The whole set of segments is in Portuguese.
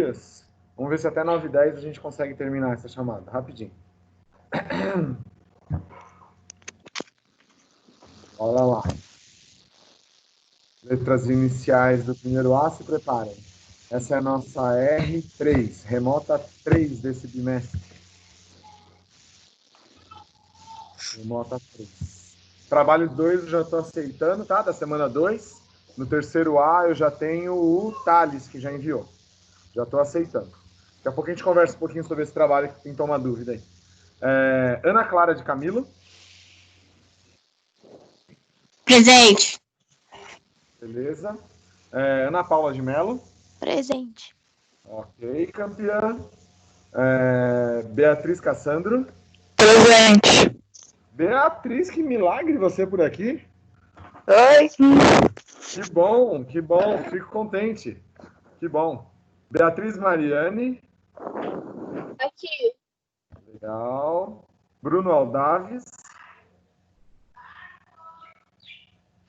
dias. Vamos ver se até 9h10 a gente consegue terminar essa chamada. Rapidinho. Olha lá. Letras iniciais do primeiro A, se preparem. Essa é a nossa R3, remota 3 desse bimestre. Remota 3. Trabalho 2 eu já estou aceitando, tá? Da semana 2. No terceiro A eu já tenho o Thales, que já enviou. Já estou aceitando. Daqui a pouco a gente conversa um pouquinho sobre esse trabalho, que pintou uma dúvida aí. Ana Clara de Camilo. Presente. Beleza. Ana Paula de Mello. Presente. Ok, campeã. Beatriz Cassandro. Presente. Beatriz, que milagre você por aqui. Oi. Que bom, fico contente. Que bom. Beatriz Mariane. Aqui. Legal. Bruno Aldaves.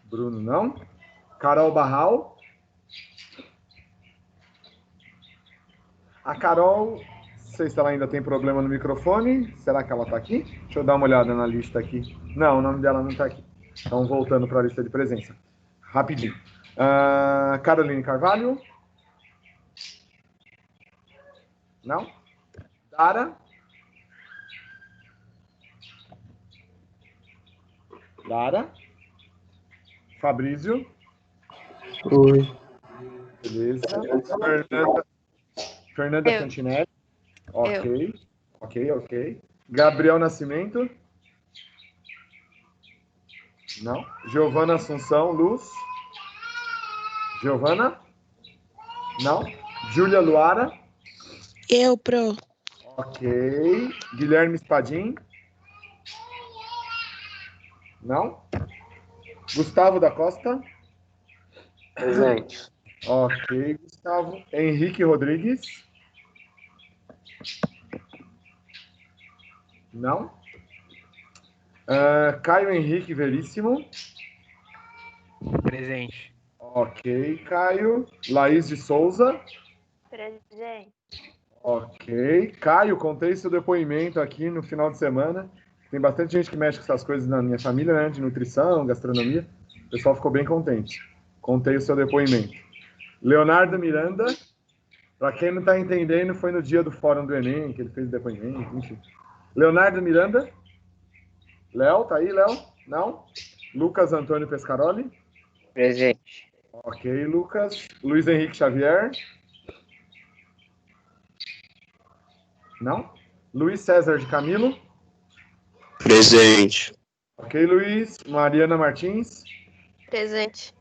Bruno não. Carol Barral. A Carol, não sei se ela ainda tem problema no microfone. Será que ela está aqui? Deixa eu dar uma olhada na lista aqui. Não, o nome dela não está aqui. Então, voltando para a lista de presença. Rapidinho. Caroline Carvalho. Não? Dara. Dara. Fabrício. Oi. Beleza. Fernanda Fantinelli. Ok. Gabriel Nascimento. Não. Giovana Assunção Luz. Giovana? Não. Júlia Luara. Eu, pro. Ok. Guilherme Spadim. Não. Gustavo da Costa. Presente. Ok, Gustavo. Henrique Rodrigues. Não. Caio Henrique Veríssimo. Presente. Ok, Caio. Laís de Souza. Presente. Ok. Caio, contei seu depoimento aqui no final de semana. Tem bastante gente que mexe com essas coisas na minha família, né? De nutrição, gastronomia. O pessoal ficou bem contente. Contei o seu depoimento. Leonardo Miranda. Para quem não está entendendo, foi no dia do Fórum do Enem que ele fez o depoimento, enfim. Leonardo Miranda. Léo, tá aí, Léo? Não? Lucas Antônio Pescaroli. Presente. Ok, Lucas. Luiz Henrique Xavier. Não? Luiz César de Camilo. Presente. Ok, Luiz. Mariana Martins. Presente.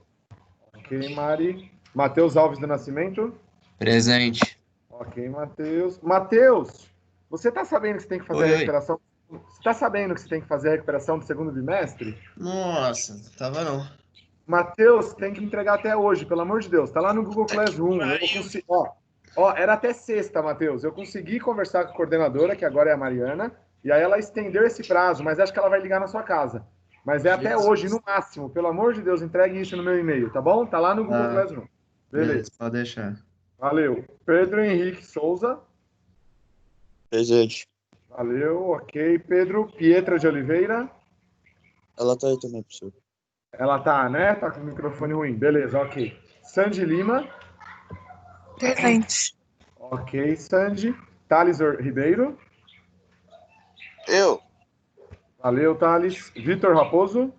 Ok, Mari. Matheus Alves do Nascimento. Presente. Ok, Matheus. Matheus, você tá sabendo que você tem que fazer a recuperação? Você tá sabendo que você tem que fazer a recuperação do segundo bimestre? Nossa, tava não. Matheus, tem que entregar até hoje, pelo amor de Deus. Tá lá no Google Classroom. Eu consegui, era até sexta, Matheus. Eu consegui conversar com a coordenadora, que agora é a Mariana, e aí ela estendeu esse prazo, mas acho que ela vai ligar na sua casa. Mas é até hoje, no máximo. Pelo amor de Deus, entregue isso no meu e-mail, tá bom? Tá lá no Google Classroom. Beleza. Pode deixar. Valeu. Pedro Henrique Souza. Presente. Valeu, ok. Pedro Pietra de Oliveira. Ela tá aí também, professor. Ela tá, né? Tá com o microfone ruim. Beleza, ok. Sandy Lima. Presente. Ok, Sandy. Thales Ribeiro. Eu. Valeu, Thales. Vitor Raposo.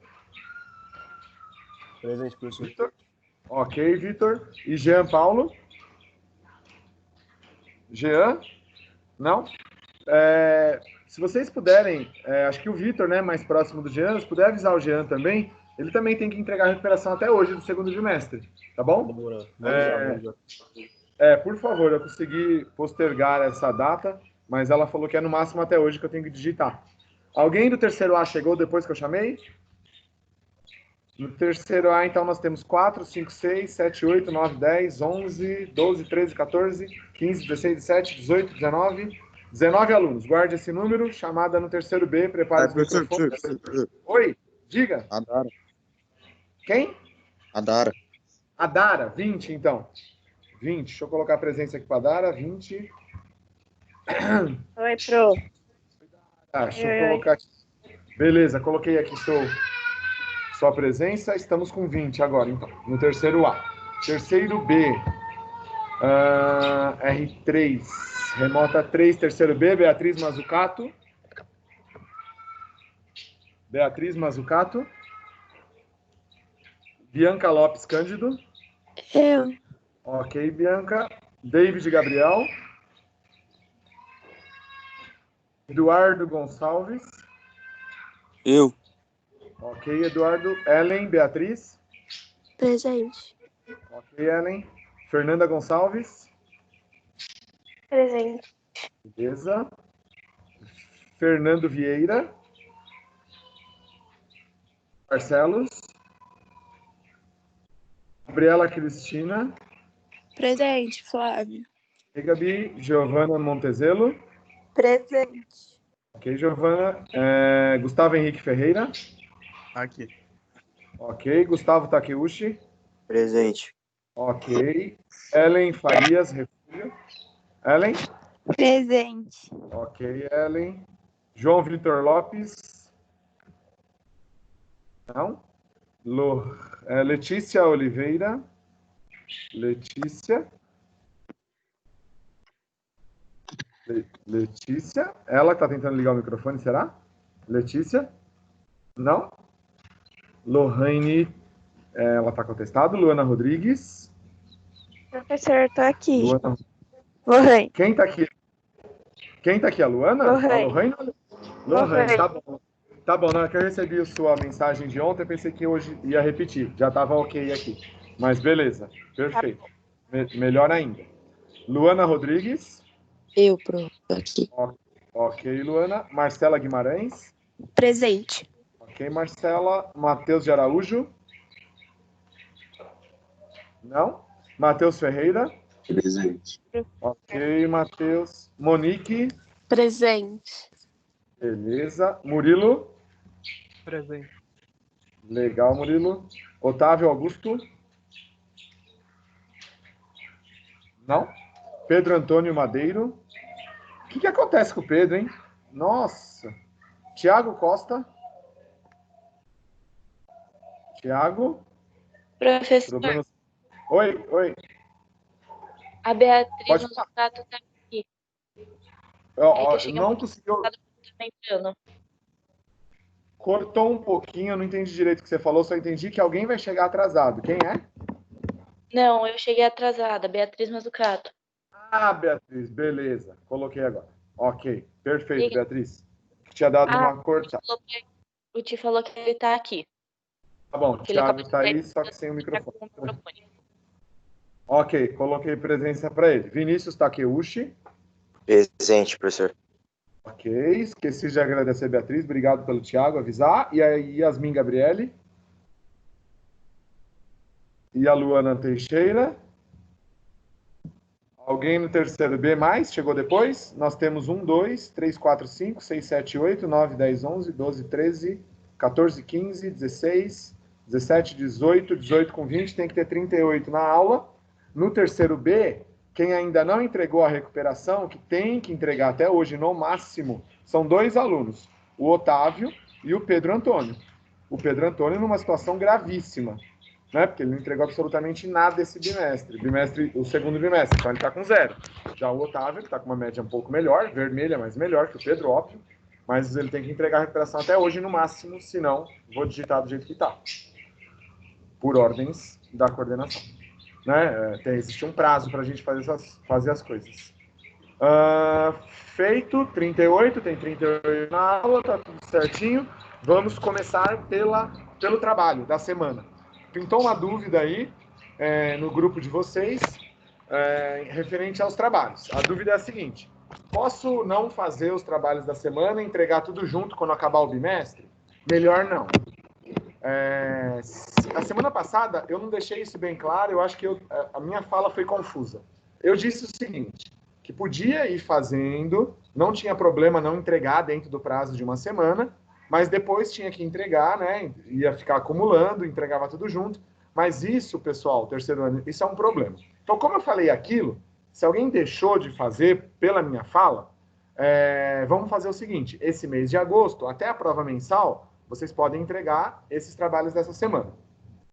Presente, professor. Vitor. Ok, Vitor. E Jean Paulo. Jean? Não? Se vocês puderem, acho que o Vitor, né, mais próximo do Jean, se puder avisar o Jean também, ele também tem que entregar a recuperação até hoje do segundo bimestre, tá bom? Por favor, eu consegui postergar essa data, mas ela falou que é no máximo até hoje que eu tenho que digitar. Alguém do terceiro A chegou depois que eu chamei? No terceiro A, então, nós temos 4, 5, 6, 7, 8, 9, 10, 11, 12, 13, 14, 15, 16, 17, 18, 19 alunos. Guarde esse número. Chamada no terceiro B. Prepare os microfones. Oi, diga. A Dara. Quem? A Dara. A Dara, 20, então. 20. Deixa eu colocar a presença aqui para Dara. 20. Oi, pro. Deixa eu Oi, oi. colocar aqui. Beleza, coloquei aqui sua presença. Estamos com 20 agora, então. No terceiro A. Terceiro B. R3. Remota 3, terceiro B. Beatriz Mazzucato. Beatriz Mazzucato. Bianca Lopes Cândido. Eu. Ok, Bianca. David Gabriel. Eduardo Gonçalves. Eu. Ok, Eduardo. Ellen Beatriz. Presente. Ok, Ellen. Fernanda Gonçalves. Presente. Beleza. Fernando Vieira. Barcelos. Gabriela Cristina. Presente, Flávio. E Gabi. Giovana Montezelo. Presente. Ok, Giovana. Gustavo Henrique Ferreira. Aqui. Ok. Gustavo Takeuchi. Presente. Ok. Ellen Farias Refúgio. Ellen. Presente. Ok, Ellen. João Vitor Lopes. Não. Letícia Oliveira. Letícia. Letícia. Ela está tentando ligar o microfone, será? Letícia? Não? Lohane. Ela está contestada. Luana Rodrigues. Professor, tô aqui. Luana. Lohane. Quem está aqui? Quem está aqui? A Luana? Lohane. A Lohane? Lohane, Lohane. tá bom. Tá bom, na hora que eu recebi a sua mensagem de ontem, eu pensei que hoje ia repetir. Já estava ok aqui. Mas beleza, perfeito. Melhor ainda. Luana Rodrigues. Eu, pro. Aqui. Ok, Luana. Marcela Guimarães. Presente. Ok, Marcela. Matheus de Araújo. Não. Matheus Ferreira. Presente. Ok, Matheus. Monique. Presente. Beleza. Murilo. Presente. Legal, Murilo. Otávio Augusto. Não. Pedro Antônio Madeiro. O que acontece com o Pedro, hein? Nossa. Tiago Costa. Tiago. Professor, Problemas. Oi. a Beatriz Pode no falar. contato tá aqui. Ó, que eu cheguei não muito conseguiu. Tá entrando. Cortou um pouquinho, eu não entendi direito o que você falou, só entendi que alguém vai chegar atrasado. Quem é? Não, eu cheguei atrasada. Beatriz Mazzucato. Ah, Beatriz, beleza. Coloquei agora. Ok, perfeito, E- Beatriz. Tinha dado uma cortada. O Ti falou que ele tá aqui. Tá bom, Que ele Thiago acabou de tá aí, sair, só que sem o tá microfone. com o microfone. Ok, coloquei presença para ele. Vinícius Takeuchi. Presente, professor. Ok, esqueci de agradecer a Beatriz, obrigado pelo Thiago avisar. E a Yasmin Gabriele. E a Luana Teixeira. Alguém no terceiro B mais? Chegou depois? Nós temos 1, 2, 3, 4, 5, 6, 7, 8, 9, 10, 11, 12, 13, 14, 15, 16, 17, 18, 18 com 20, tem que ter 38 na aula. No terceiro B, quem ainda não entregou a recuperação, que tem que entregar até hoje no máximo, são 2 alunos, o Otávio e o Pedro Antônio. O Pedro Antônio numa situação gravíssima, né? Porque ele não entregou absolutamente nada esse bimestre, o segundo bimestre, então ele está com 0. Já o Otávio, que está com uma média um pouco melhor, vermelha, mas melhor que o Pedro, óbvio, mas ele tem que entregar a recuperação até hoje no máximo, senão vou digitar do jeito que está, por ordens da coordenação. Né? Existe um prazo para a gente fazer as coisas. Feito, 38, tem 38 na aula, tá tudo certinho. Vamos começar pelo trabalho da semana. Pintou uma dúvida aí no grupo de vocês referente aos trabalhos. A dúvida é a seguinte: posso não fazer os trabalhos da semana e entregar tudo junto quando acabar o bimestre? Melhor não. A semana passada eu não deixei isso bem claro, eu acho que a minha fala foi confusa. Eu disse o seguinte, que podia ir fazendo, não tinha problema não entregar dentro do prazo de uma semana, mas depois tinha que entregar, né? Ia ficar acumulando, entregava tudo junto. Mas isso, pessoal, terceiro ano, isso é um problema. Então, como eu falei aquilo, se alguém deixou de fazer pela minha fala, vamos fazer o seguinte, esse mês de agosto, até a prova mensal, vocês podem entregar esses trabalhos dessa semana.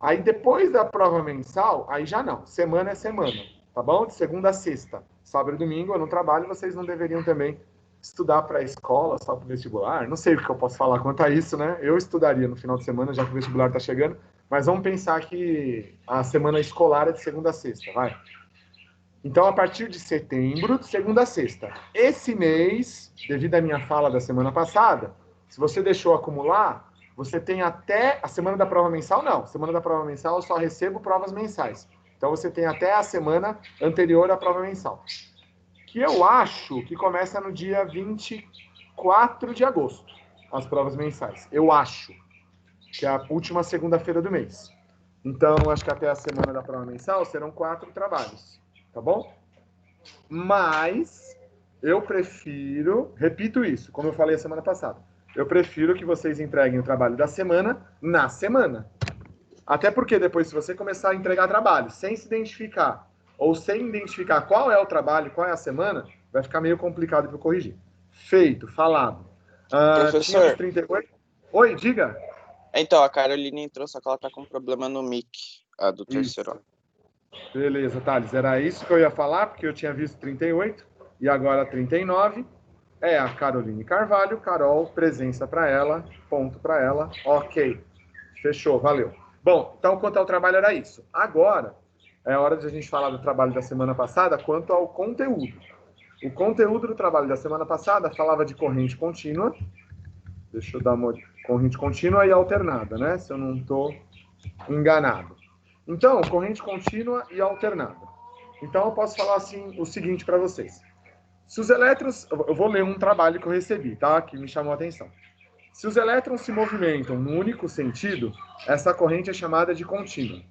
Aí, depois da prova mensal, aí já não, semana é semana, tá bom? De segunda a sexta, sábado e domingo eu não trabalho, vocês não deveriam também estudar para a escola, só para o vestibular, não sei o que eu posso falar quanto a isso, né? Eu estudaria no final de semana, já que o vestibular está chegando, mas vamos pensar que a semana escolar é de segunda a sexta, vai. Então, a partir de setembro, de segunda a sexta. Esse mês, devido à minha fala da semana passada, se você deixou acumular, você tem até a semana da prova mensal, não. Semana da prova mensal eu só recebo provas mensais. Então, você tem até a semana anterior à prova mensal. Que eu acho que começa no dia 24 de agosto, as provas mensais. Eu acho que é a última segunda-feira do mês. Então, acho que até a semana da prova mensal serão 4 trabalhos, tá bom? Mas eu prefiro, repito isso, como eu falei a semana passada, eu prefiro que vocês entreguem o trabalho da semana na semana. Até porque depois, se você começar a entregar trabalho sem se identificar, ou sem identificar qual é o trabalho, qual é a semana, vai ficar meio complicado para eu corrigir. Feito, falado. Professor. 38. Oi, diga. Então, a Caroline entrou, só que ela tá com problema no mic, a do terceiro ano. Beleza, Thales. Era isso que eu ia falar, porque eu tinha visto 38 e agora 39. É a Caroline Carvalho. Carol, presença para ela, ponto para ela. Ok. Fechou, valeu. Bom, então quanto ao trabalho era isso. Agora é hora de a gente falar do trabalho da semana passada quanto ao conteúdo. O conteúdo do trabalho da semana passada falava de corrente contínua. Deixa eu dar uma corrente contínua e alternada, né? Se eu não estou enganado. Então, corrente contínua e alternada. Então, eu posso falar assim o seguinte para vocês. Se os elétrons... Eu vou ler um trabalho que eu recebi, tá? Que me chamou a atenção. Se os elétrons se movimentam num único sentido, essa corrente é chamada de contínua.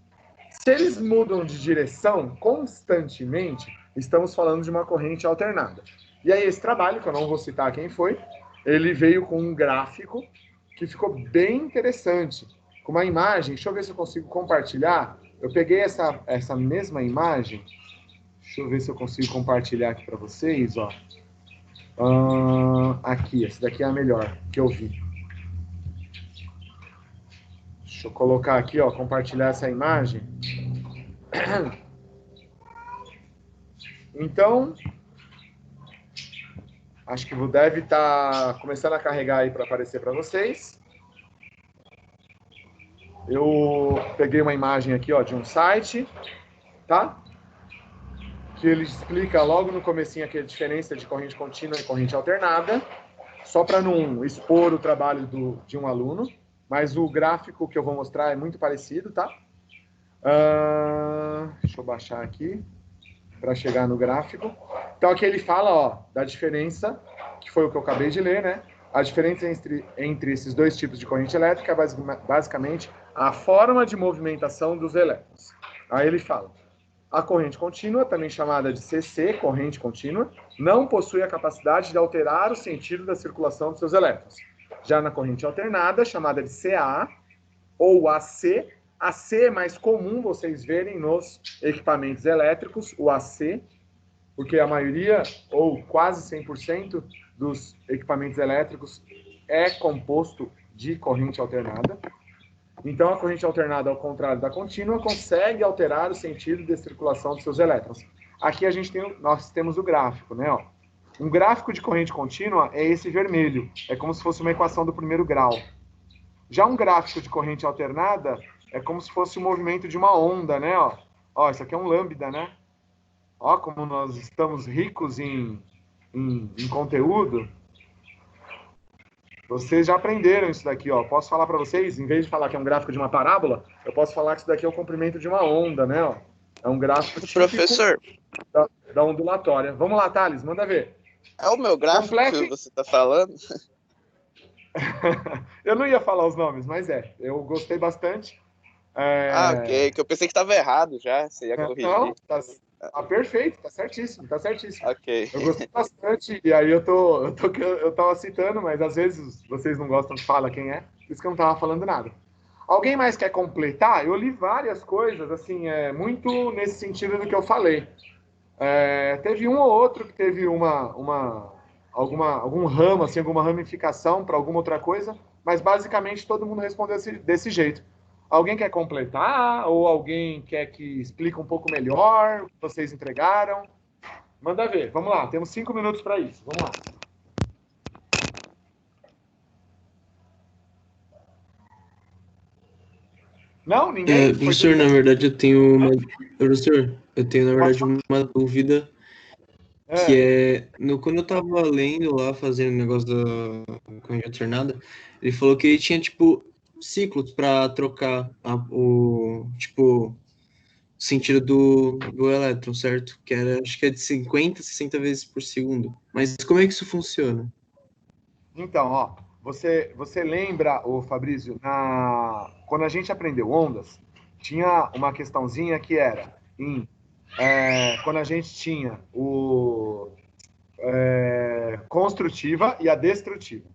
Se eles mudam de direção constantemente, estamos falando de uma corrente alternada. E aí, esse trabalho, que eu não vou citar quem foi, ele veio com um gráfico que ficou bem interessante. Com uma imagem, deixa eu ver se eu consigo compartilhar. Eu peguei essa mesma imagem, deixa eu ver se eu consigo compartilhar aqui para vocês, ó. Aqui, essa daqui é a melhor que eu vi. Deixa eu colocar aqui, ó, compartilhar essa imagem. Então, acho que deve estar começando a carregar aí para aparecer para vocês. Eu peguei uma imagem aqui, ó, de um site, tá? Que ele explica logo no comecinho aqui a diferença de corrente contínua e corrente alternada, só para não expor o trabalho de um aluno, mas o gráfico que eu vou mostrar é muito parecido, tá? Deixa eu baixar aqui para chegar no gráfico. Então aqui ele fala, ó, da diferença, que foi o que eu acabei de ler, né? A diferença entre esses dois tipos de corrente elétrica é basicamente a forma de movimentação dos elétrons. Aí ele fala, a corrente contínua, também chamada de CC, corrente contínua, não possui a capacidade de alterar o sentido da circulação dos seus elétrons. Já na corrente alternada, chamada de CA ou AC, AC é mais comum vocês verem nos equipamentos elétricos, o AC, porque a maioria, ou quase 100% dos equipamentos elétricos é composto de corrente alternada. Então, a corrente alternada, ao contrário da contínua, consegue alterar o sentido de circulação dos seus elétrons. Aqui nós temos o gráfico, né? Ó. Um gráfico de corrente contínua é esse vermelho. É como se fosse uma equação do primeiro grau. Já um gráfico de corrente alternada é como se fosse o movimento de uma onda, né? Ó, isso aqui é um lambda, né? Ó, como nós estamos ricos em conteúdo. Vocês já aprenderam isso daqui, ó. Posso falar para vocês, em vez de falar que é um gráfico de uma parábola, eu posso falar que isso daqui é o comprimento de uma onda, né? Ó. É um gráfico típico Professor, da ondulatória. Vamos lá, Thales, manda ver. é o meu gráfico que você está falando? Eu não ia falar os nomes, mas eu gostei bastante. Ok, que eu pensei que estava errado já, você ia corrigir. Não, tá perfeito, tá certíssimo, tá certíssimo. Ok. Eu gostei bastante, e aí eu tava citando, mas às vezes vocês não gostam de falar quem é, por isso que eu não tava falando nada. Alguém mais quer completar? Eu li várias coisas, assim, muito nesse sentido do que eu falei. Teve um ou outro que teve algum ramo, assim, alguma ramificação para alguma outra coisa, mas basicamente todo mundo respondeu desse jeito. Alguém quer completar? Ou alguém quer que explique um pouco melhor o que vocês entregaram? Manda ver, vamos lá, temos 5 minutos para isso, vamos lá. Não? Ninguém? Professor, na verdade eu tenho uma... Professor, eu tenho na verdade uma dúvida que quando eu tava lendo lá, fazendo o negócio da corrente alternada, ele falou que ele tinha, tipo, ciclos para trocar o sentido do elétron, certo? Que era, acho que é de 50 a 60 vezes por segundo. Mas como é que isso funciona? Então, ó, você lembra, ô Fabrício, quando a gente aprendeu ondas, tinha uma questãozinha que era quando a gente tinha construtiva e a destrutiva.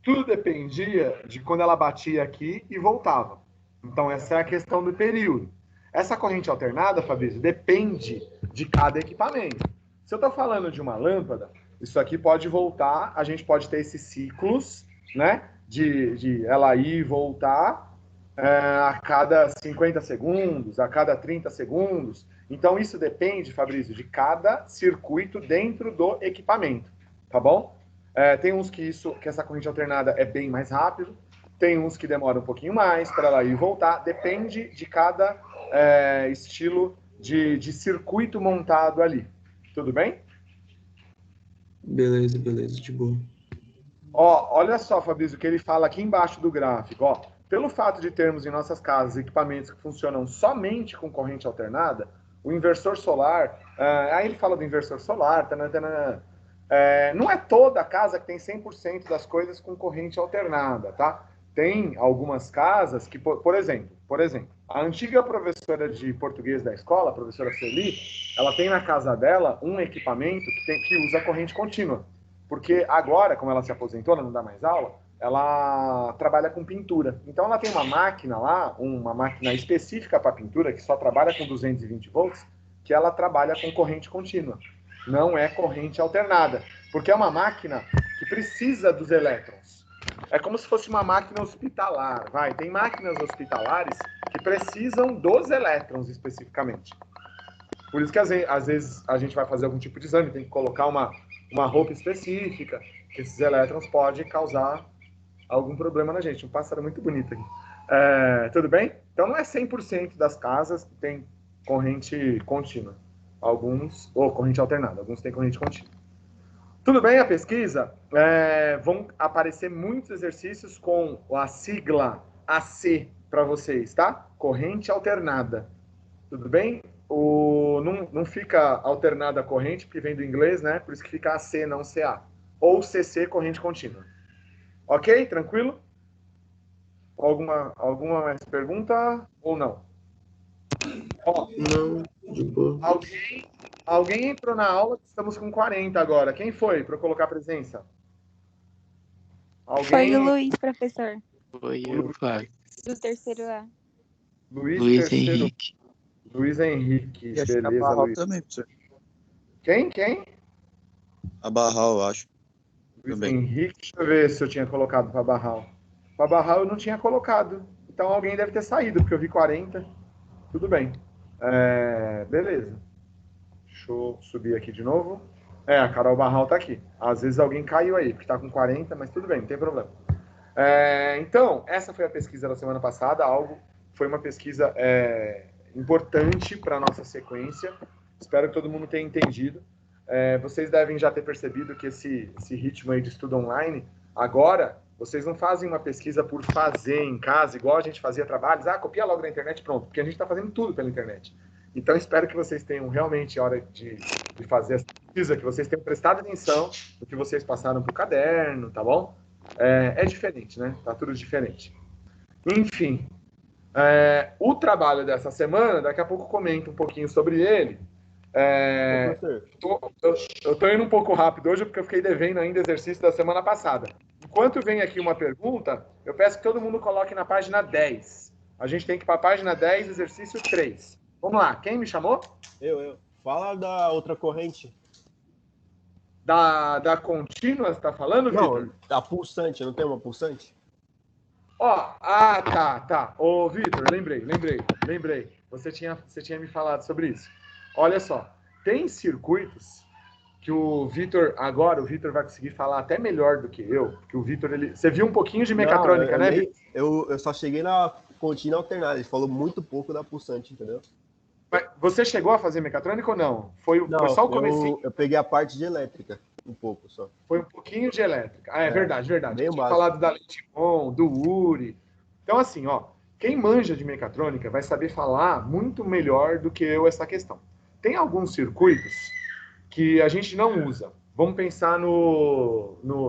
Tudo dependia de quando ela batia aqui e voltava. Então, essa é a questão do período. Essa corrente alternada, Fabrício, depende de cada equipamento. Se eu estou falando de uma lâmpada, isso aqui pode voltar, a gente pode ter esses ciclos, né? De ela ir e voltar a cada 50 segundos, a cada 30 segundos. Então, isso depende, Fabrício, de cada circuito dentro do equipamento, tá bom? Tem uns que essa corrente alternada é bem mais rápido, tem uns que demoram um pouquinho mais para ela ir e voltar, depende de cada estilo de circuito montado ali. Tudo bem? Beleza, de boa. Ó, olha só, Fabrício, o que ele fala aqui embaixo do gráfico. Ó, pelo fato de termos em nossas casas equipamentos que funcionam somente com corrente alternada, o inversor solar, aí ele fala do inversor solar, não é toda a casa que tem 100% das coisas com corrente alternada, tá? Tem algumas casas que, por exemplo, a antiga professora de português da escola, a professora Celi, ela tem na casa dela um equipamento que usa corrente contínua. Porque agora, como ela se aposentou, ela não dá mais aula, ela trabalha com pintura. Então ela tem uma máquina lá, uma máquina específica para pintura, que só trabalha com 220 volts, que ela trabalha com corrente contínua. Não é corrente alternada. Porque é uma máquina que precisa dos elétrons. É como se fosse uma máquina hospitalar. Tem máquinas hospitalares que precisam dos elétrons especificamente. Por isso que às vezes a gente vai fazer algum tipo de exame, tem que colocar uma roupa específica, que esses elétrons podem causar algum problema na gente. Um pássaro muito bonito aqui. Tudo bem? Então não é 100% das casas que tem corrente contínua. Corrente alternada. Alguns têm corrente contínua. Tudo bem a pesquisa? Vão aparecer muitos exercícios com a sigla AC para vocês, tá? Corrente alternada. Tudo bem? Não fica alternada a corrente, porque vem do inglês, né? Por isso que fica AC, não CA. Ou CC, corrente contínua. Ok? Tranquilo? Alguma mais pergunta ou não? Ó, não, de boa. Alguém entrou na aula, estamos com 40 agora. Quem foi para eu colocar presença? Foi o Luiz, professor. Foi eu, Flávio. Do terceiro A. Luiz Henrique. Luiz Henrique, E acho que a beleza, Barral Luiz. também, professor. Quem? A Barral, eu acho. Luiz Também. Henrique, deixa eu ver se eu tinha colocado para Barral. Para Barral eu não tinha colocado. Então alguém deve ter saído, porque eu vi 40. Tudo bem. Beleza. Deixa eu subir aqui de novo. A Carol Barral tá aqui. Às vezes alguém caiu aí, porque tá com 40, mas tudo bem, não tem problema. Então, essa foi a pesquisa da semana passada. Foi uma pesquisa importante para a nossa sequência. Espero que todo mundo tenha entendido. Vocês devem já ter percebido que esse ritmo aí de estudo online, agora, vocês não fazem uma pesquisa por fazer em casa, igual a gente fazia trabalhos, copia logo na internet, pronto, porque a gente está fazendo tudo pela internet. Então, espero que vocês tenham realmente, a hora de fazer essa pesquisa, que vocês tenham prestado atenção no que vocês passaram para o caderno, tá bom? É diferente, né? Tá tudo diferente. Enfim, o trabalho dessa semana, daqui a pouco comento um pouquinho sobre ele. Eu tô indo um pouco rápido hoje, porque eu fiquei devendo ainda exercício da semana passada. enquanto vem aqui uma pergunta, eu peço que todo mundo coloque na página 10. A gente tem que ir para a página 10, exercício 3. Vamos lá, quem me chamou? Eu. Fala da outra corrente. Da contínua, você está falando, Vitor? Não, da pulsante, não tem uma pulsante? Tá. Ô, Vitor, lembrei. Você tinha me falado sobre isso. Olha só, tem circuitos que o Vitor vai conseguir falar até melhor do que eu, porque o Vitor, você viu um pouquinho de mecatrônica, né, Vitor? Eu só cheguei na contínua alternada, ele falou muito pouco da pulsante, entendeu? Mas você chegou a fazer mecatrônica ou não? Foi só o comecinho? Eu peguei a parte de elétrica, um pouco só. Foi um pouquinho de elétrica. Verdade. Bem Eu tinha falado da Letimon, do URI. Então, assim, quem manja de mecatrônica vai saber falar muito melhor do que eu essa questão. Tem alguns circuitos que a gente não usa. Vamos pensar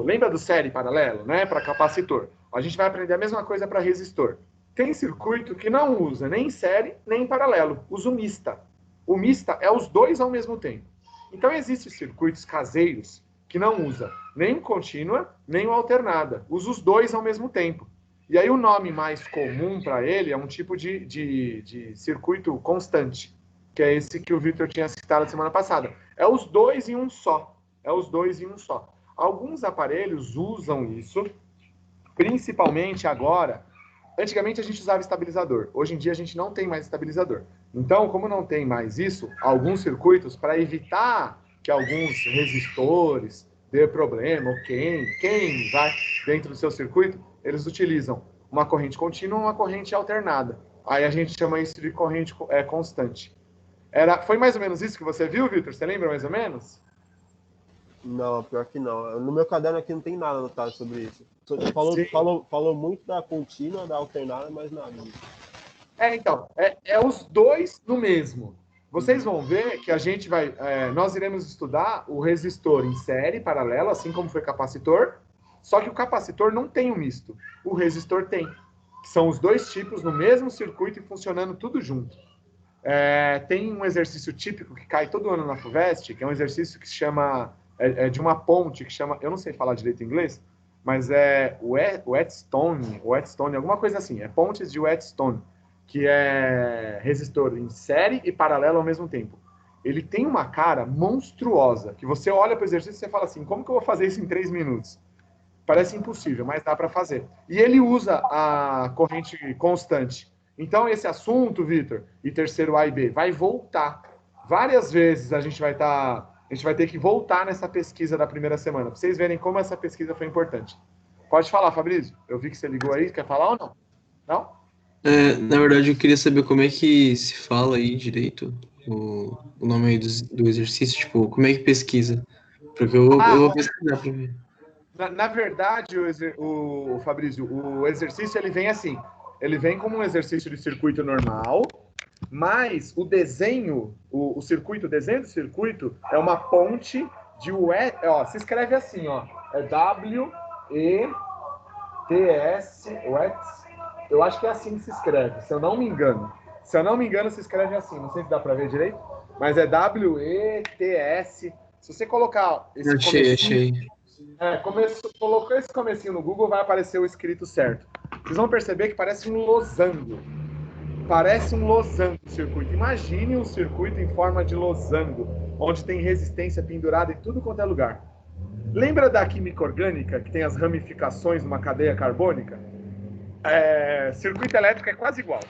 lembra do série paralelo, né? Para capacitor. A gente vai aprender a mesma coisa para resistor. Tem circuito que não usa nem série, nem paralelo. Usa o mista. O mista é os dois ao mesmo tempo. Então, existem circuitos caseiros que não usa nem contínua, nem alternada. Usa os dois ao mesmo tempo. E aí, o nome mais comum para ele é um tipo de circuito constante, que é esse que o Vitor tinha citado semana passada. É os dois em um só. Alguns aparelhos usam isso, principalmente agora. Antigamente a gente usava estabilizador. Hoje em dia a gente não tem mais estabilizador. Então, como não tem mais isso, alguns circuitos, para evitar que alguns resistores dê problema, ou quem vai dentro do seu circuito, eles utilizam uma corrente contínua e uma corrente alternada. Aí a gente chama isso de corrente constante. Foi mais ou menos isso que você viu, Vitor? Você lembra mais ou menos? Não, pior que não. No meu caderno aqui não tem nada anotado sobre isso. Falou muito da contínua, da alternada, mas nada. Então, é os dois no mesmo. Vocês vão ver que a gente nós iremos estudar o resistor em série, paralelo, assim como foi capacitor, só que o capacitor não tem o misto. O resistor tem. São os dois tipos no mesmo circuito e funcionando tudo junto. Tem um exercício típico que cai todo ano na FUVEST, que é um exercício que se chama... de uma ponte que chama... Eu não sei falar direito em inglês, mas é Whetstone, alguma coisa assim. É pontes de Whetstone, que é resistor em série e paralelo ao mesmo tempo. Ele tem uma cara monstruosa, que você olha para o exercício e você fala assim, como que eu vou fazer isso em 3 minutos? Parece impossível, mas dá para fazer. E ele usa a corrente constante. Então, esse assunto, Vitor, e terceiro A e B, vai voltar. Várias vezes a gente vai ter que voltar nessa pesquisa da primeira semana, para vocês verem como essa pesquisa foi importante. Pode falar, Fabrício. Eu vi que você ligou aí. Quer falar ou não? Não? Na verdade, eu queria saber como é que se fala aí direito o nome aí do exercício, tipo, como é que pesquisa? Porque eu vou pesquisar pra mim. Na verdade, o Fabrício, o exercício ele vem assim. Ele vem como um exercício de circuito normal, mas o desenho, o desenho do circuito é uma ponte de se escreve assim, é W-E-T-S, eu acho que é assim que se escreve, se eu não me engano. Se eu não me engano, se escreve assim, não sei se dá para ver direito, mas é W-E-T-S. Se você colocar esse Achei. Colocou esse comecinho no Google, vai aparecer o escrito certo. Vocês vão perceber que parece um losango. Parece um losango o circuito. Imagine um circuito em forma de losango, onde tem resistência pendurada em tudo quanto é lugar. Lembra da química orgânica, que tem as ramificações numa cadeia carbônica? Circuito elétrico é quase igual.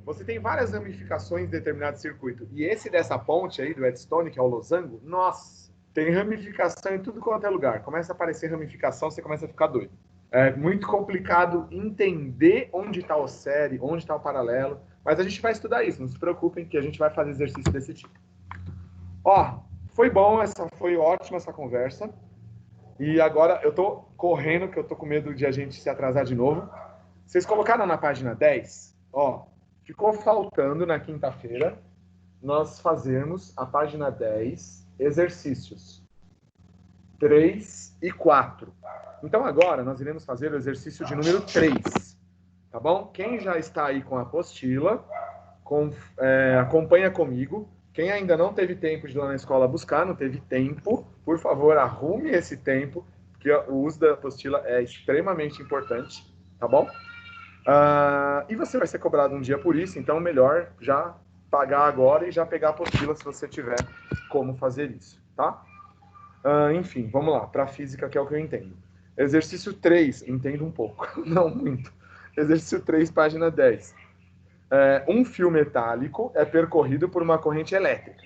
Você tem várias ramificações em determinado circuito. E esse dessa ponte aí, do Whetstone, que é o losango, nossa, tem ramificação em tudo quanto é lugar. Começa a aparecer ramificação, você começa a ficar doido. É muito complicado entender onde está o série, onde está o paralelo, mas a gente vai estudar isso, não se preocupem que a gente vai fazer exercício desse tipo. Foi bom, foi ótima essa conversa, e agora eu tô correndo, que eu tô com medo de a gente se atrasar de novo. Vocês colocaram na página 10, ficou faltando na quinta-feira nós fazermos a página 10, exercícios 3 e 4. Então, agora, nós iremos fazer o exercício de número 3, tá bom? Quem já está aí com a apostila, acompanha comigo. Quem ainda não teve tempo de ir lá na escola buscar, não teve tempo, por favor, arrume esse tempo, porque o uso da apostila é extremamente importante, tá bom? E você vai ser cobrado um dia por isso, então melhor já pagar agora e já pegar a apostila se você tiver como fazer isso, tá? Enfim, vamos lá, para física, que é o que eu entendo. Exercício 3, entendo um pouco, não muito. Exercício 3, página 10. Um fio metálico é percorrido por uma corrente elétrica.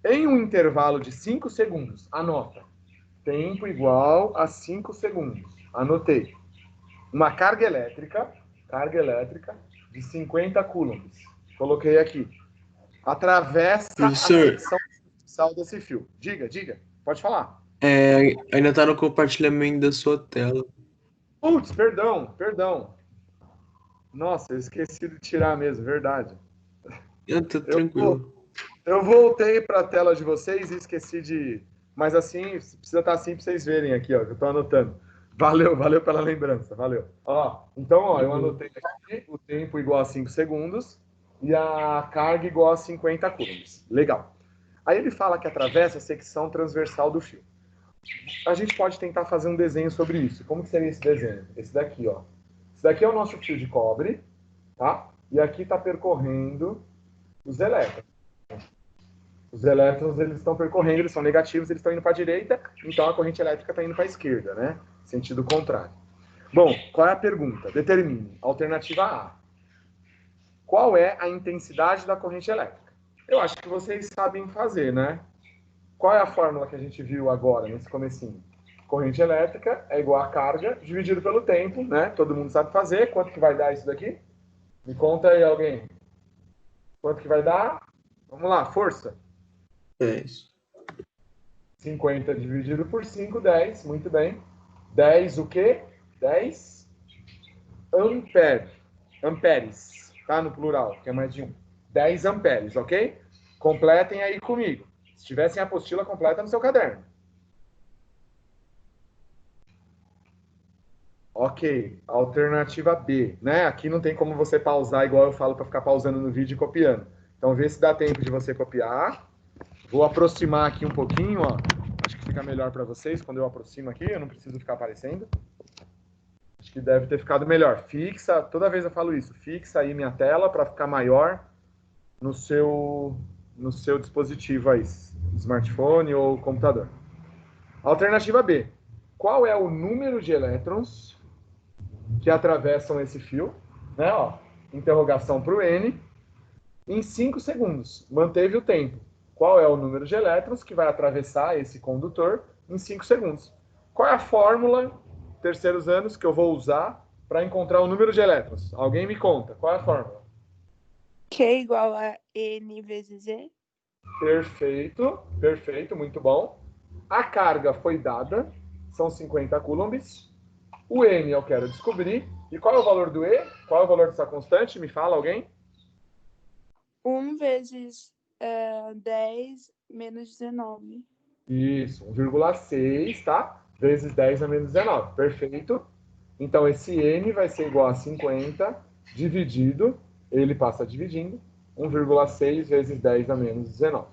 Em um intervalo de 5 segundos, anota. Tempo igual a 5 segundos. Anotei. Uma carga elétrica de 50 coulombs. Coloquei aqui. Atravessa Professor. a secção superficial desse fio. Diga. Pode falar. Ainda tá no compartilhamento da sua tela. Putz, perdão. Nossa, eu esqueci de tirar mesmo, verdade. Tá tranquilo. Eu voltei para a tela de vocês e esqueci de... Mas assim, precisa estar assim para vocês verem aqui, ó, que eu estou anotando. Valeu pela lembrança, valeu. Então, eu anotei aqui o tempo igual a 5 segundos e a carga igual a 50 coulombs. Legal. Aí ele fala que atravessa a secção transversal do fio. A gente pode tentar fazer um desenho sobre isso. Como que seria esse desenho? Esse daqui, ó. Esse daqui é o nosso fio de cobre, tá? E aqui está percorrendo os elétrons. Os elétrons, eles estão percorrendo, eles são negativos, eles estão indo para a direita, então a corrente elétrica está indo para a esquerda, né? Sentido contrário. Bom, qual é a pergunta? Determine. Alternativa A. Qual é a intensidade da corrente elétrica? Eu acho que vocês sabem fazer, né? Qual é a fórmula que a gente viu agora, nesse comecinho? Corrente elétrica é igual a carga dividido pelo tempo, né? Todo mundo sabe fazer. Quanto que vai dar isso daqui? Me conta aí, alguém. Quanto que vai dar? Vamos lá, força. 10. 50 dividido por 5, 10. Muito bem. 10 o quê? 10 amperes. Tá? No plural, que é mais de 1. 10 amperes, ok? Completem aí comigo. Se tivessem a apostila, completa no seu caderno. Ok, alternativa B, né? Aqui não tem como você pausar igual eu falo para ficar pausando no vídeo e copiando. Então vê se dá tempo de você copiar. Vou aproximar aqui um pouquinho, ó. Acho que fica melhor para vocês quando eu aproximo aqui, eu não preciso ficar aparecendo. Acho que deve ter ficado melhor. Fixa, toda vez eu falo isso, fixa aí minha tela para ficar maior no seu dispositivo aí, smartphone ou computador. Alternativa B. Qual é o número de elétrons que atravessam esse fio? Né, ó, interrogação para o N. Em 5 segundos. Manteve o tempo. Qual é o número de elétrons que vai atravessar esse condutor em 5 segundos? Qual é a fórmula, terceiros anos, que eu vou usar para encontrar o número de elétrons? Alguém me conta. Qual é a fórmula? Q igual a N vezes E. Perfeito, muito bom. A carga foi dada, são 50 coulombs. O N eu quero descobrir. E qual é o valor do E? Qual é o valor dessa constante? Me fala, alguém? 1 vezes 10 menos 19. Isso, 1,6, tá? Vezes 10 a menos 19. Perfeito. Então, esse N vai ser igual a 50 dividido, ele passa dividindo, 1,6 vezes 10 a menos 19.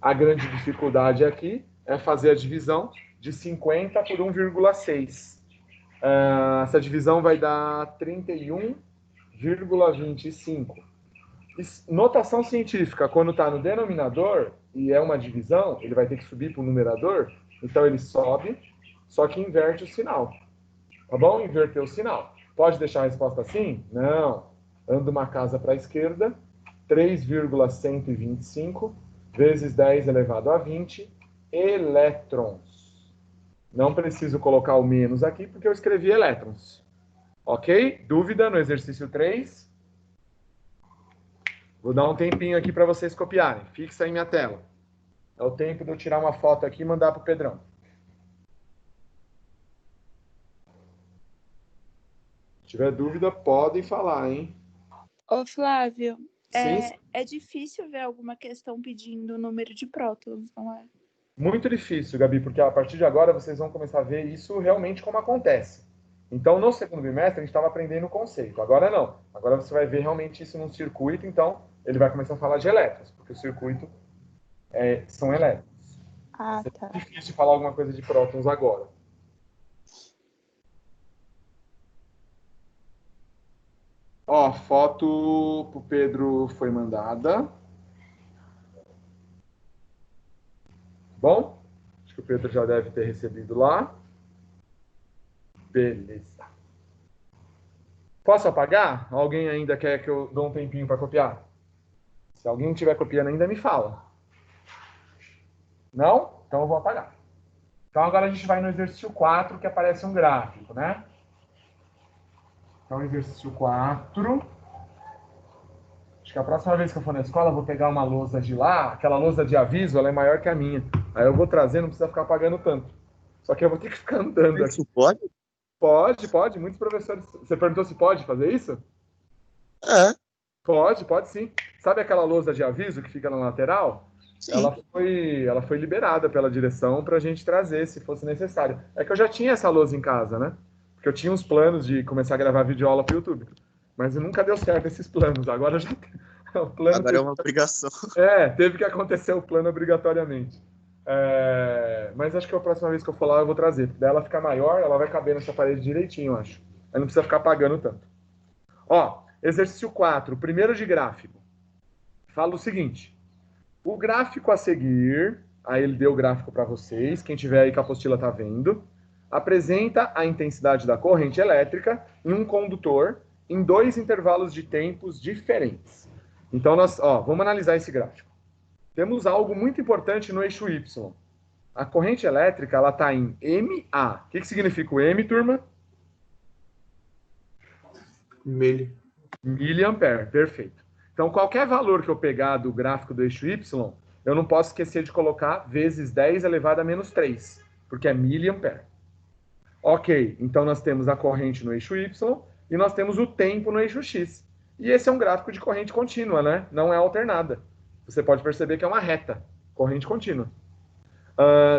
A grande dificuldade aqui é fazer a divisão de 50 por 1,6. Essa divisão vai dar 31,25. Notação científica, quando está no denominador e é uma divisão, ele vai ter que subir para o numerador, então ele sobe, só que inverte o sinal. Tá bom? Inverter o sinal. Pode deixar a resposta assim? Não. Anda uma casa para a esquerda, 3,125 vezes 10 elevado a 20 elétrons. Não preciso colocar o menos aqui, porque eu escrevi elétrons. Ok? Dúvida no exercício 3? Vou dar um tempinho aqui para vocês copiarem. Fixa aí minha tela. É o tempo de eu tirar uma foto aqui e mandar para o Pedrão. Se tiver dúvida, podem falar, hein? Ô, Flávio, Sim. é difícil ver alguma questão pedindo o número de prótons, não é? Muito difícil, Gabi, porque a partir de agora vocês vão começar a ver isso realmente como acontece. Então, no segundo bimestre, a gente estava aprendendo o conceito. Agora não. Agora você vai ver realmente isso num circuito, então ele vai começar a falar de elétrons, porque o circuito são elétrons. Ah, tá. É difícil falar alguma coisa de prótons agora. Ó, foto pro Pedro foi mandada. Bom, acho que o Pedro já deve ter recebido lá. Beleza. Posso apagar? Alguém ainda quer que eu dou um tempinho para copiar? Se alguém estiver copiando ainda, me fala. Não? Então eu vou apagar. Então agora a gente vai no exercício 4, que aparece um gráfico, né? Então, exercício 4. Acho que a próxima vez que eu for na escola, eu vou pegar uma lousa de lá. Aquela lousa de aviso, ela é maior que a minha. Aí eu vou trazer, não precisa ficar pagando tanto. Só que eu vou ter que ficar andando aqui. Isso pode? Pode. Muitos professores... Você perguntou se pode fazer isso? É. Pode sim. Sabe aquela lousa de aviso que fica na lateral? Sim. Ela foi liberada pela direção para a gente trazer, se fosse necessário. É que eu já tinha essa lousa em casa, né? Porque eu tinha uns planos de começar a gravar videoaula para o YouTube. Mas nunca deu certo esses planos. Agora já o plano. Agora é uma obrigação. Teve que acontecer o plano obrigatoriamente. Mas acho que a próxima vez que eu for lá eu vou trazer. Daí ela ficar maior, ela vai caber nessa parede direitinho, eu acho. Aí não precisa ficar pagando tanto. Ó, exercício 4, primeiro de gráfico. Fala o seguinte. O gráfico a seguir, aí ele deu o gráfico para vocês, quem tiver aí que a apostila tá vendo, apresenta a intensidade da corrente elétrica em um condutor em 2 intervalos de tempos diferentes. Então, vamos analisar esse gráfico. Temos algo muito importante no eixo Y. A corrente elétrica, ela está em MA. O que significa o M, turma? Miliampere, perfeito. Então, qualquer valor que eu pegar do gráfico do eixo Y, eu não posso esquecer de colocar vezes 10 elevado a menos 3, porque é miliampere. Ok, então nós temos a corrente no eixo Y e nós temos o tempo no eixo X. E esse é um gráfico de corrente contínua, né? Não é alternada. Você pode perceber que é uma reta, corrente contínua.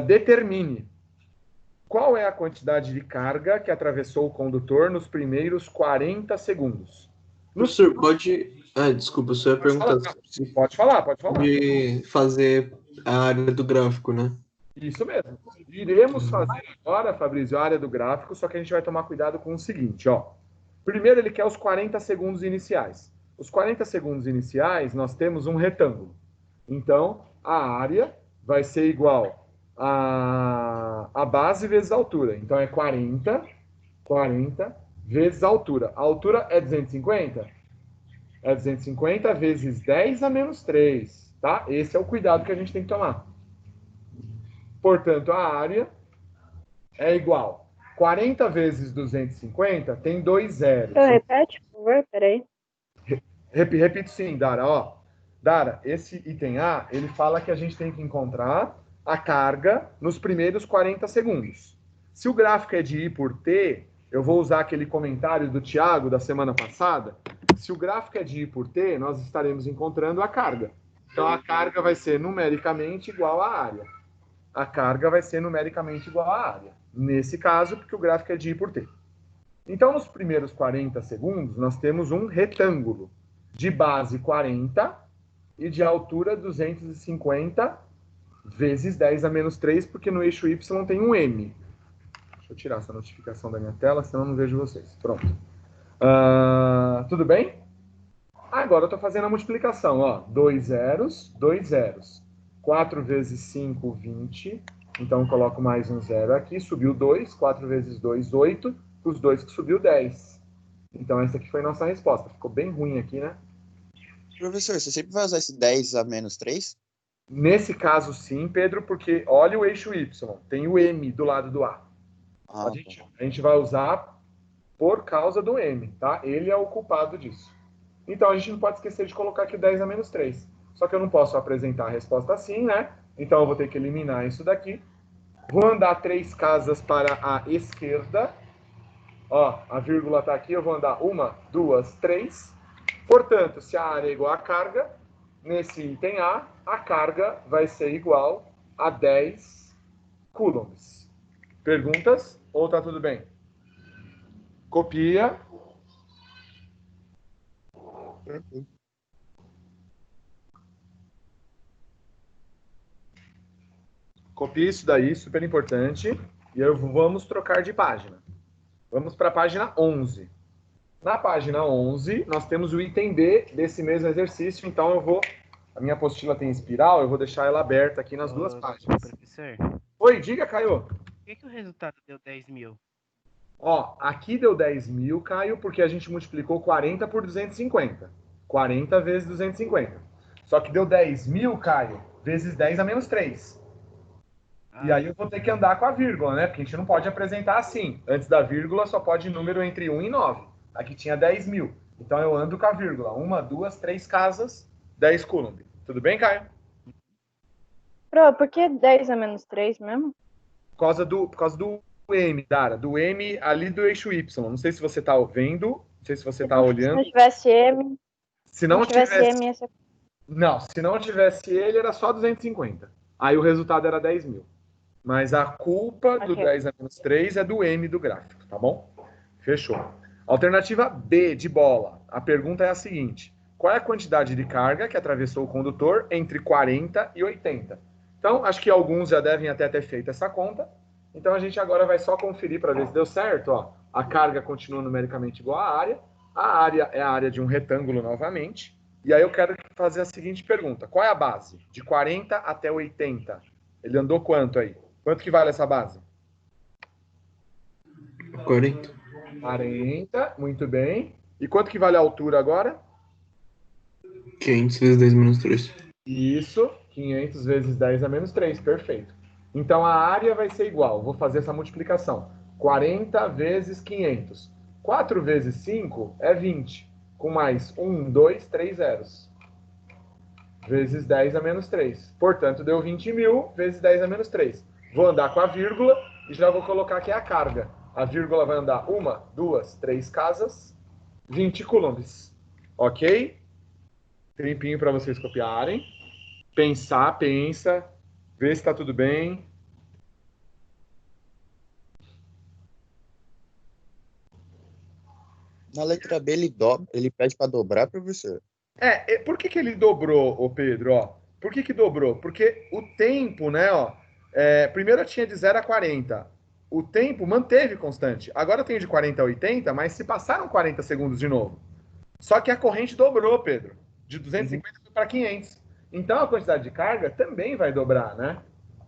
Determine qual é a quantidade de carga que atravessou o condutor nos primeiros 40 segundos. Professor, pode... desculpa, só ia perguntar. Pode falar. De fazer a área do gráfico, né? Isso mesmo. Iremos fazer agora, Fabrício, a área do gráfico, só que a gente vai tomar cuidado com o seguinte, ó. Primeiro, ele quer os 40 segundos iniciais. Os 40 segundos iniciais, nós temos um retângulo. Então, a área vai ser igual a base vezes a altura. Então, é 40 vezes a altura. A altura é 250? É 250 vezes 10 a menos 3, tá? Esse é o cuidado que a gente tem que tomar. Portanto, a área é igual. 40 vezes 250 tem 2 zeros. Repete, por favor, peraí. Repito sim, Dara. Ó, Dara, esse item A, ele fala que a gente tem que encontrar a carga nos primeiros 40 segundos. Se o gráfico é de I por T, eu vou usar aquele comentário do Thiago da semana passada. Se o gráfico é de I por T, nós estaremos encontrando a carga. Então, a carga vai ser numericamente igual à área. A carga vai ser numericamente igual à área. Nesse caso, porque o gráfico é de I por T. Então, nos primeiros 40 segundos, nós temos um retângulo de base 40 e de altura 250 vezes 10 a menos 3, porque no eixo Y tem um M. Deixa eu tirar essa notificação da minha tela, senão eu não vejo vocês. Pronto. Tudo bem? Agora eu estou fazendo a multiplicação. Ó, 2 zeros, 2 zeros. 4 vezes 5, 20. Então, eu coloco mais um zero aqui. Subiu 2. 4 vezes 2, 8. Os 2 que subiu, 10. Então, essa aqui foi a nossa resposta. Ficou bem ruim aqui, né? Professor, você sempre vai usar esse 10 a menos 3? Nesse caso, sim, Pedro, porque olha o eixo Y. Tem o M do lado do A. A gente vai usar por causa do M, tá? Ele é o culpado disso. Então, a gente não pode esquecer de colocar aqui 10 a menos 3. Só que eu não posso apresentar a resposta assim, né? Então, eu vou ter que eliminar isso daqui. Vou andar 3 casas para a esquerda. Ó, a vírgula está aqui. Eu vou andar 1, 2, 3. Portanto, se a área é igual à carga, nesse item A, a carga vai ser igual a 10 coulombs. Perguntas? Ou tá tudo bem? Copia. Copia isso daí, super importante. E vamos trocar de página. Vamos para a página 11. Na página 11, nós temos o item D desse mesmo exercício, então a minha apostila tem espiral, eu vou deixar ela aberta aqui nas duas páginas. Professor, Oi, diga, Caio. por que o resultado deu 10 mil? Ó, aqui deu 10 mil, Caio, porque a gente multiplicou 40 por 250. 40 vezes 250. Só que deu 10 mil, Caio, vezes 10 a menos 3. E aí eu vou ter que andar com a vírgula, né? Porque a gente não pode apresentar assim. Antes da vírgula só pode número entre 1 e 9. Aqui tinha 10 mil. Então eu ando com a vírgula. 1, 2, 3 casas, 10 coulomb. Tudo bem, Caio? Pro, por que 10 a menos 3 mesmo? Por causa do M, Dara. Do M ali do eixo Y. Não sei se você está vendo, não sei se você está Se olhando. não tivesse M, Se não tivesse M, essa... Não, se não tivesse ele, era só 250. Aí o resultado era 10 mil. Mas a culpa do 10 a menos 3 é do M do gráfico, tá bom? Fechou. Alternativa B, de bola. A pergunta é a seguinte. Qual é a quantidade de carga que atravessou o condutor entre 40 e 80? Então, acho que alguns já devem até ter feito essa conta. Então, a gente agora vai só conferir para ver se deu certo. Ó, a carga continua numericamente igual à área. A área é a área de um retângulo novamente. E aí eu quero fazer a seguinte pergunta. Qual é a base? De 40 até 80. Ele andou quanto aí? Quanto que vale essa base? 40. 40, muito bem. E quanto que vale a altura agora? 500 vezes 10 menos 3. Isso, 500 vezes 10 a menos 3, perfeito. Então a área vai ser igual, vou fazer essa multiplicação. 40 vezes 500. 4 vezes 5 é 20. Com mais 1, 2, 3 zeros. Vezes 10 a menos 3. Portanto, deu 20 mil vezes 10 a menos 3. Vou andar com a vírgula e já vou colocar aqui a carga. A vírgula vai andar 1, 2, 3 casas, 20 coulombs. Ok? Tempinho para vocês copiarem. Pensar, pensa. Ver se está tudo bem. Na letra B ele pede para dobrar, professor. Por que ele dobrou, ô Pedro? Ó, por que dobrou? Porque o tempo, né? Ó, primeiro eu tinha de 0 a 40. O tempo manteve constante. Agora eu tenho de 40 a 80, mas se passaram 40 segundos de novo. Só que a corrente dobrou, Pedro. De 250 foi para 500. Então a quantidade de carga também vai dobrar, né?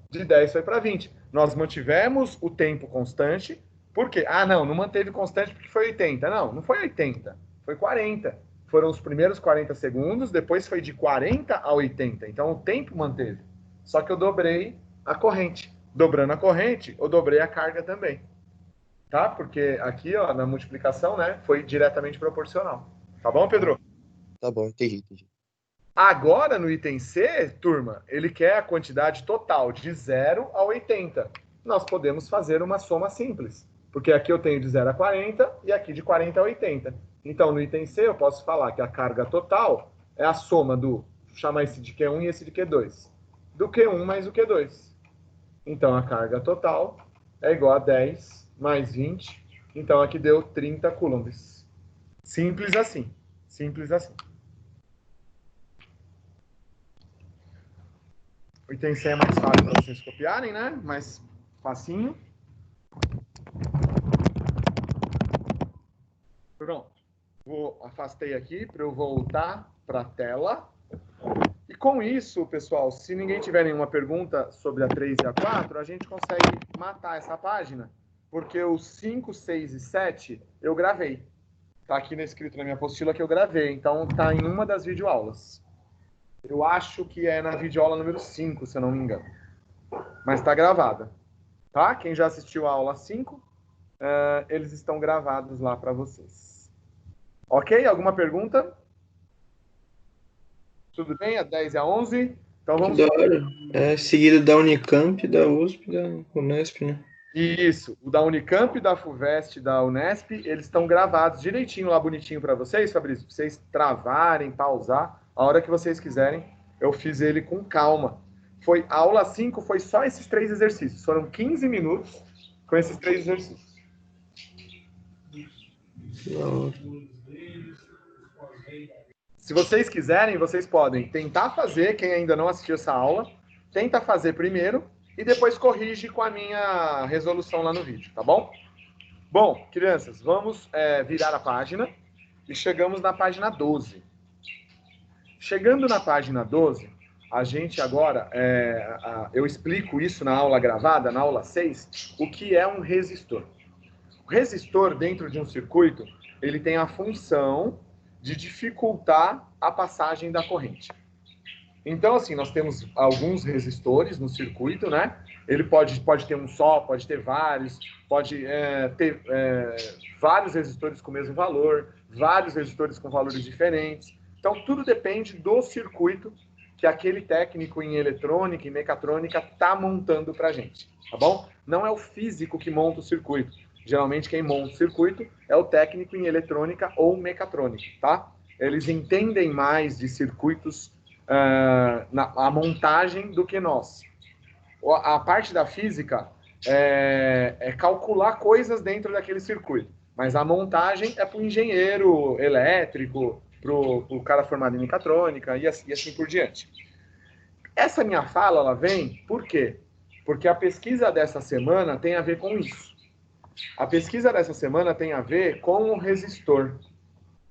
De 10 foi para 20. Nós mantivemos o tempo constante. Por quê? Não manteve constante porque foi 80. Não foi 80. Foi 40. Foram os primeiros 40 segundos, depois foi de 40 a 80. Então o tempo manteve. Só que eu dobrei a corrente. Dobrando a corrente, eu dobrei a carga também. Tá? Porque aqui, ó, na multiplicação, né, foi diretamente proporcional. Tá bom, Pedro? Tá bom, entendi. Agora, no item C, turma, ele quer a quantidade total de 0 a 80. Nós podemos fazer uma soma simples. Porque aqui eu tenho de 0 a 40 e aqui de 40 a 80. Então, no item C, eu posso falar que a carga total é a soma do, vou chamar esse de Q1 e esse de Q2, do Q1 mais o Q2. Então, a carga total é igual a 10 mais 20. Então, aqui deu 30 coulombs. Simples assim. Simples assim. O item C é mais fácil para vocês copiarem, né? Mais facinho. Pronto. Afastei aqui para eu voltar para a tela. E com isso, pessoal, se ninguém tiver nenhuma pergunta sobre a 3 e a 4, a gente consegue matar essa página, porque os 5, 6 e 7 eu gravei. Está aqui escrito na minha apostila que eu gravei, então está em uma das videoaulas. Eu acho que é na videoaula número 5, se eu não me engano. Mas está gravada. Tá? Quem já assistiu a aula 5, eles estão gravados lá para vocês. Ok? Alguma pergunta? Tudo bem? A 10 e a 11? Então vamos... Da hora. É seguida da Unicamp, da USP e da Unesp, né? Isso. O da Unicamp, da FUVEST, da Unesp, eles estão gravados direitinho lá, bonitinho para vocês, Fabrício. Pra vocês travarem, pausar. A hora que vocês quiserem, eu fiz ele com calma. A aula 5 foi só esses 3 exercícios. Foram 15 minutos com esses 3 exercícios. Se vocês quiserem, vocês podem tentar fazer, quem ainda não assistiu essa aula, tenta fazer primeiro e depois corrige com a minha resolução lá no vídeo, tá bom? Bom, crianças, vamos virar a página. e chegamos na página 12. Chegando na página 12, a gente agora, eu explico isso na aula gravada, na aula 6, o que é um resistor. O resistor, dentro de um circuito, ele tem a função de dificultar a passagem da corrente. Então, assim, nós temos alguns resistores no circuito, né? Ele pode ter um só, pode ter vários, pode ter vários resistores com o mesmo valor, vários resistores com valores diferentes. Então, tudo depende do circuito que aquele técnico em eletrônica e mecatrônica está montando para a gente, tá bom? Não é o físico que monta o circuito. Geralmente, quem monta o circuito é o técnico em eletrônica ou mecatrônica, tá? Eles entendem mais de circuitos, a montagem do que nós. A parte da física é calcular coisas dentro daquele circuito, mas a montagem é para o engenheiro elétrico, para o cara formado em mecatrônica e assim por diante. Essa minha fala, ela vem por quê? Porque a pesquisa dessa semana tem a ver com isso. A pesquisa dessa semana tem a ver com o resistor.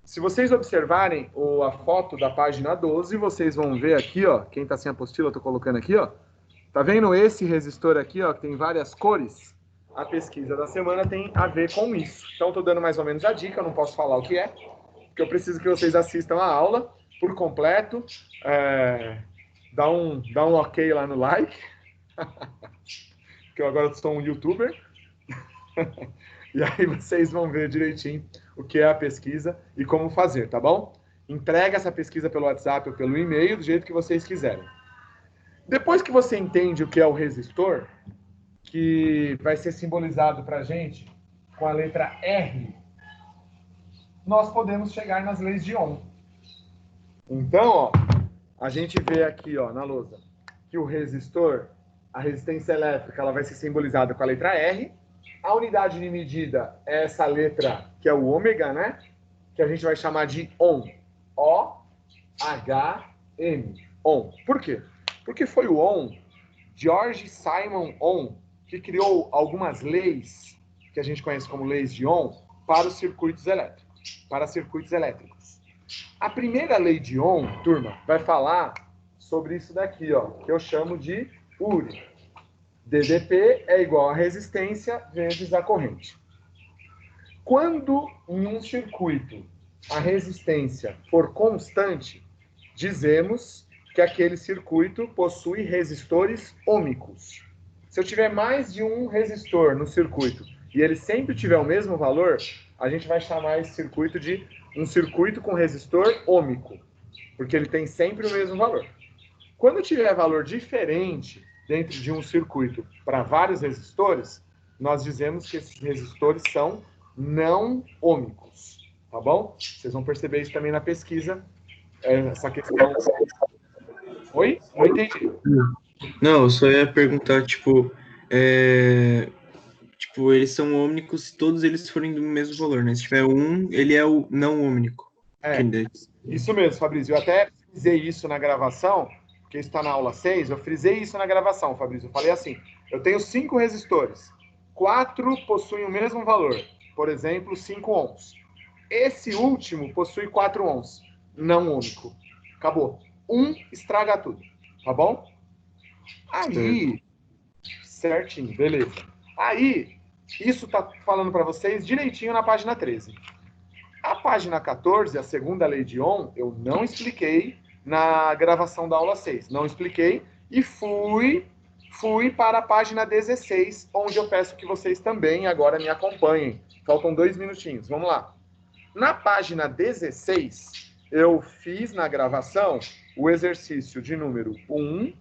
Se vocês observarem a foto da página 12, vocês vão ver aqui, ó, quem está sem apostila, eu estou colocando aqui, ó. Tá vendo esse resistor aqui, ó, que tem várias cores? A pesquisa da semana tem a ver com isso. Então, estou dando mais ou menos a dica, eu não posso falar o que é, porque eu preciso que vocês assistam a aula por completo. Dá um ok lá no like, porque eu agora sou um youtuber. E aí vocês vão ver direitinho o que é a pesquisa e como fazer, tá bom? Entrega essa pesquisa pelo WhatsApp ou pelo e-mail, do jeito que vocês quiserem. Depois que você entende o que é o resistor, que vai ser simbolizado para a gente com a letra R, nós podemos chegar nas leis de Ohm. Então, ó, a gente vê aqui, ó, na lousa, que o resistor, a resistência elétrica, ela vai ser simbolizada com a letra R. A unidade de medida é essa letra, que é o ômega, né? Que a gente vai chamar de Ohm. O-H-M. Ohm. Por quê? Porque foi o Ohm, George Simon Ohm, que criou algumas leis, que a gente conhece como leis de Ohm, para os circuitos elétricos. A primeira lei de Ohm, turma, vai falar sobre isso daqui, ó, que eu chamo de URI. DDP é igual a resistência vezes a corrente. Quando em um circuito a resistência for constante, dizemos que aquele circuito possui resistores ômicos. Se eu tiver mais de um resistor no circuito e ele sempre tiver o mesmo valor, a gente vai chamar esse circuito de um circuito com resistor ômico, porque ele tem sempre o mesmo valor. Quando tiver valor diferente dentro de um circuito para vários resistores, nós dizemos que esses resistores são não ômicos, tá bom? Vocês vão perceber isso também na pesquisa, essa questão... Oi? Não entendi. Não, eu só ia perguntar, tipo, eles são ômicos se todos eles forem do mesmo valor, né? Se tiver um, ele é o não ômico. Isso mesmo, Fabrício. Eu até frisei isso na gravação, porque isso está na aula 6, eu frisei isso na gravação, Fabrício. Eu falei assim, eu tenho 5 resistores, 4 possuem o mesmo valor, por exemplo, 5 ohms. Esse último possui 4 ohms, não ômico. Acabou. Um estraga tudo, tá bom? Aí, certinho, beleza. Aí, isso tá falando para vocês direitinho na página 13. A página 14, a segunda lei de Ohm, eu não expliquei na gravação da aula 6. Não expliquei e fui para a página 16, onde eu peço que vocês também agora me acompanhem. Faltam 2 minutinhos, vamos lá. Na página 16, eu fiz na gravação o exercício de número 1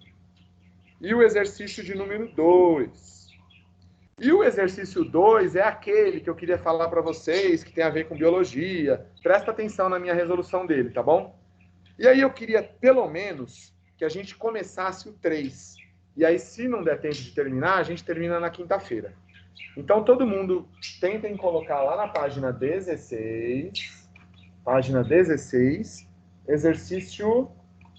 e o exercício de número 2. E o exercício 2 é aquele que eu queria falar para vocês, que tem a ver com biologia. Presta atenção na minha resolução dele, tá bom? E aí eu queria, pelo menos, que a gente começasse o 3. E aí, se não der tempo de terminar, a gente termina na quinta-feira. Então, todo mundo tentem colocar lá na página 16, exercício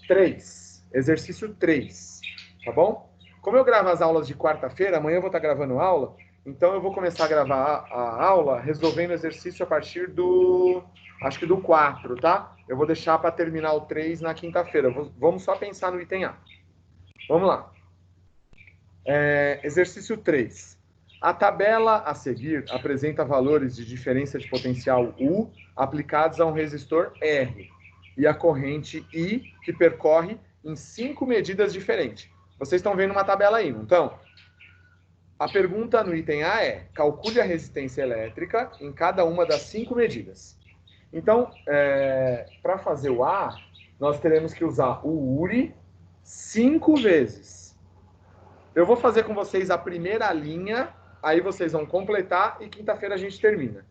3. Exercício 3, tá bom? Como eu gravo as aulas de quarta-feira, amanhã eu vou estar gravando aula, então eu vou começar a gravar a aula resolvendo o exercício a partir do acho que do 4, tá? Eu vou deixar para terminar o 3 na quinta-feira. Vamos só pensar no item A. Vamos lá. Exercício 3. A tabela a seguir apresenta valores de diferença de potencial U aplicados a um resistor R e a corrente I que percorre em 5 medidas diferentes. Vocês estão vendo uma tabela aí, não estão? A pergunta no item A é: calcule a resistência elétrica em cada uma das 5 medidas. Então, para fazer o A, nós teremos que usar o URI 5 vezes. Eu vou fazer com vocês a primeira linha, aí vocês vão completar e quinta-feira a gente termina.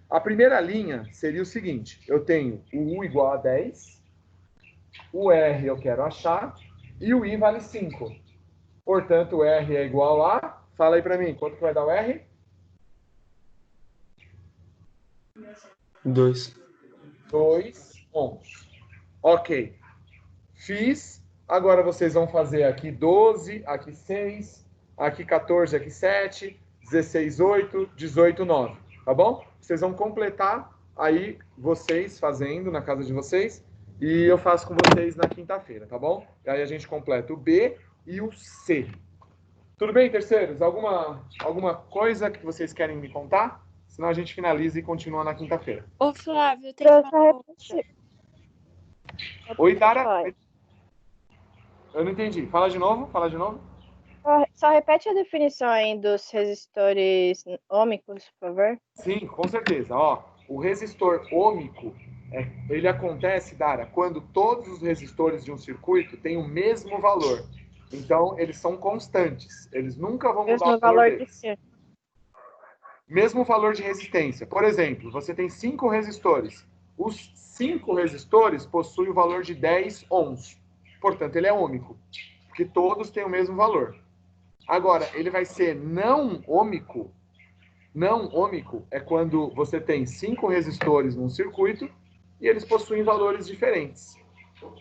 A primeira linha seria o seguinte: eu tenho o U igual a 10, o R eu quero achar, e o I vale 5. Portanto, o R é igual a... Fala aí para mim, quanto que vai dar o R? 2. 2 ohms. Ok. Fiz. Agora vocês vão fazer aqui 12, aqui 6, aqui 14, aqui 7, 16, 8, 18, 9. Tá bom? Vocês vão completar aí vocês fazendo na casa de vocês e eu faço com vocês na quinta-feira, tá bom? E aí a gente completa o B e o C. Tudo bem, terceiros? Alguma coisa que vocês querem me contar? Senão a gente finaliza e continua na quinta-feira. Ô, Flávio, tem uma coisa. Oi, Dara. Eu não entendi. Fala de novo. Só repete a definição aí dos resistores ômicos, por favor. Sim, com certeza. Ó, o resistor ômico, ele acontece, Dara, quando todos os resistores de um circuito têm o mesmo valor. Então, eles são constantes. Eles nunca vão mudar o valor deles. Mesmo valor de resistência. Por exemplo, você tem 5 resistores. Os 5 resistores possuem o valor de 10 ohms. Portanto, ele é ômico, porque todos têm o mesmo valor. Agora, ele vai ser não ômico. Não ômico é quando você tem 5 resistores num circuito e eles possuem valores diferentes.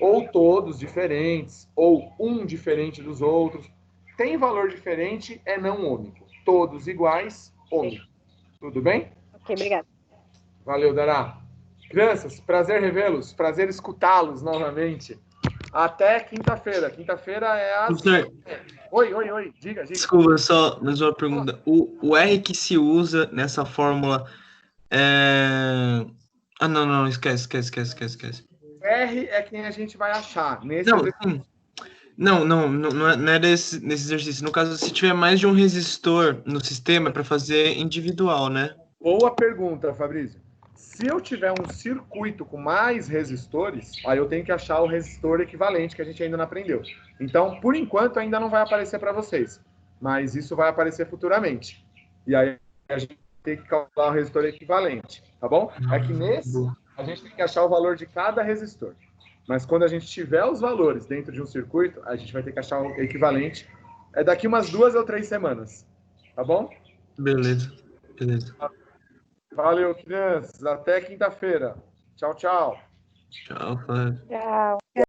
Ou todos diferentes, ou um diferente dos outros. Tem valor diferente, é não ômico. Todos iguais, ômico. Tudo bem? Ok, obrigada. Valeu, Dará. Crianças, prazer revê-los, prazer escutá-los novamente. Até quinta-feira. Quinta-feira é às... Oi. Diga. Desculpa, só mais uma pergunta. O R que se usa nessa fórmula é... Ah, não, esquece. R é quem a gente vai achar. Não é nesse exercício. No caso, se tiver mais de um resistor no sistema, é para fazer individual, né? Boa pergunta, Fabrício. Se eu tiver um circuito com mais resistores, aí eu tenho que achar o resistor equivalente, que a gente ainda não aprendeu. Então, por enquanto, ainda não vai aparecer para vocês. Mas isso vai aparecer futuramente. E aí a gente tem que calcular o resistor equivalente, tá bom? É que nesse, a gente tem que achar o valor de cada resistor. Mas quando a gente tiver os valores dentro de um circuito, a gente vai ter que achar o equivalente. É daqui umas 2 ou 3 semanas. Tá bom? Beleza. Valeu, crianças. Até quinta-feira. Tchau. Tchau, Flávio. Tchau.